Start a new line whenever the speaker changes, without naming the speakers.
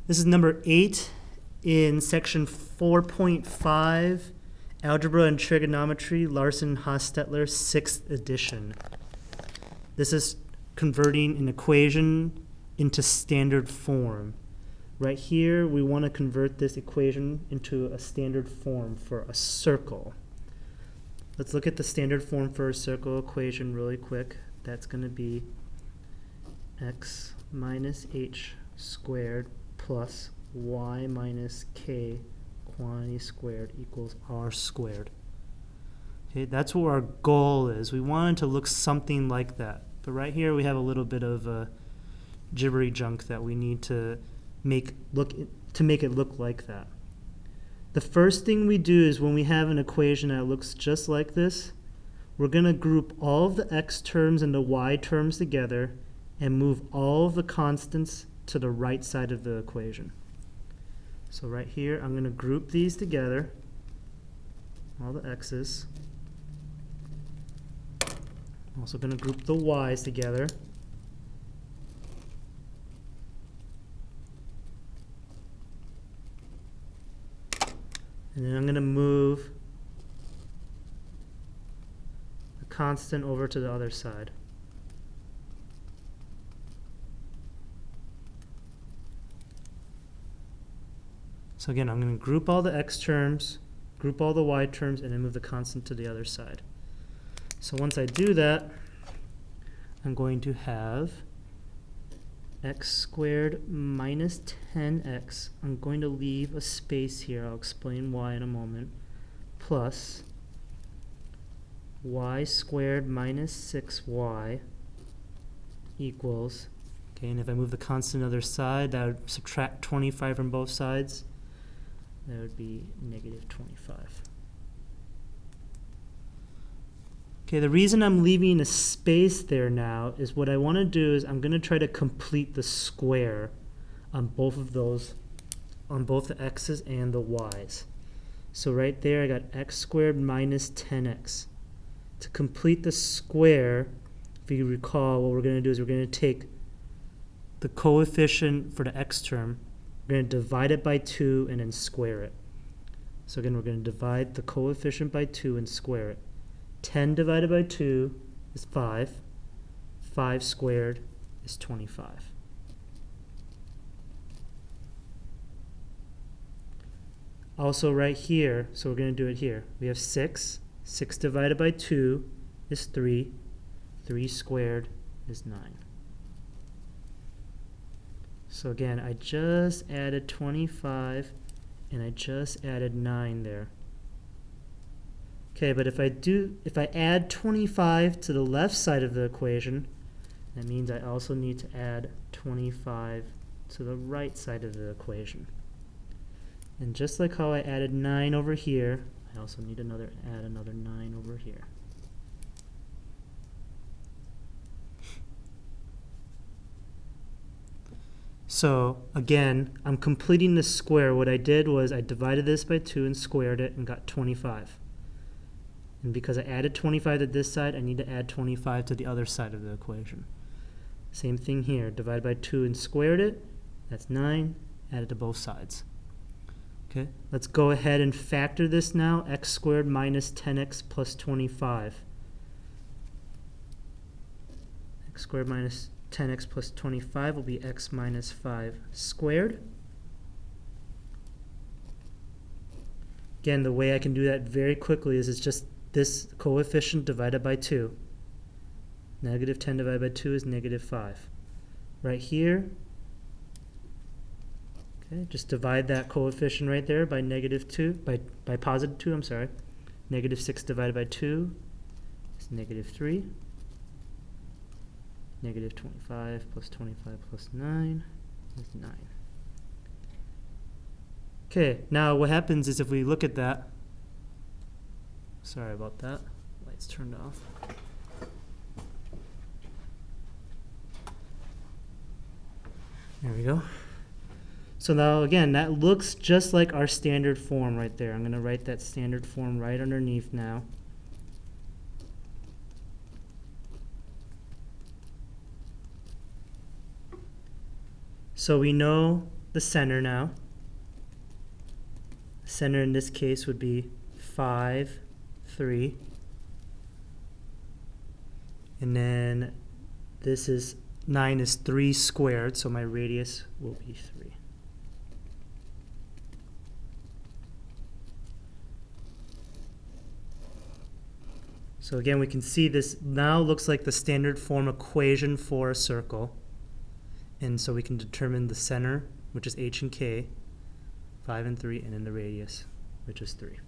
This is number 8 in section 4.5, Algebra and Trigonometry, Larson-Hostetler, 6th edition. This is converting an equation into standard form. Right here, we want to convert this equation into a standard form for a circle. Let's look at the standard form for a circle equation really quick. That's going to be x minus h squared plus y minus k quantity squared equals r squared. Okay, that's what our goal is. We want it to look something like that. But right here we have a little bit of gibbery junk that we need to make it look like that. The first thing we do is when we have an equation that looks just like this, we're going to group all of the x terms and the y terms together and move all of the constants to the right side of the equation. So right here, I'm going to group these together, all the x's. I'm also going to group the y's together. And then I'm going to move the constant over to the other side. So again, I'm going to group all the x terms, group all the y terms, and then move the constant to the other side. So once I do that, I'm going to have x squared minus 10x. I'm going to leave a space here. I'll explain why in a moment. Plus y squared minus 6y equals, okay, and if I move the constant to the other side, that would subtract 25 from both sides. That would be negative 25. Okay, the reason I'm leaving a space there now is what I want to do is I'm going to try to complete the square on both of those, on both the x's and the y's. So right there I got x squared minus 10x. To complete the square, if you recall, what we're going to do is we're going to take the coefficient for the x term, we're going to divide it by 2 and then square it. So again, we're going to divide the coefficient by 2 and square it. 10 divided by 2 is 5. 5 squared is 25. Also right here, so we're going to do it here. We have 6. 6 divided by 2 is 3. 3 squared is 9. So again, I just added 25 and I just added 9 there. Okay, but if I add 25 to the left side of the equation, that means I also need to add 25 to the right side of the equation. And just like how I added 9 over here, I also need to add another 9 over here. So again, I'm completing the square. What I did was I divided this by 2 and squared it and got 25. And because I added 25 to this side, I need to add 25 to the other side of the equation. Same thing here. Divided by 2 and squared it. That's 9. Add it to both sides. Okay, let's go ahead and factor this now. X squared minus 10x plus 25. X squared minus 10x plus 25 will be x minus 5 squared. Again, the way I can do that very quickly is it's just this coefficient divided by 2. Negative 10 divided by 2 is negative 5. Right here, okay, just divide that coefficient right there by negative 2, by positive 2, I'm sorry. Negative 6 divided by 2 is negative 3. Negative 25 plus 25 plus 9 is 9. Okay, now what happens is if we look at that, sorry about that, lights turned off. There we go. So now again, that looks just like our standard form right there. I'm going to write that standard form right underneath now. So we know the center now. Center in this case would be 5, 3. And then this is 9 is 3 squared, so my radius will be 3. So again, we can see this now looks like the standard form equation for a circle. And so we can determine the center, which is h and k, 5 and 3, and then the radius, which is 3.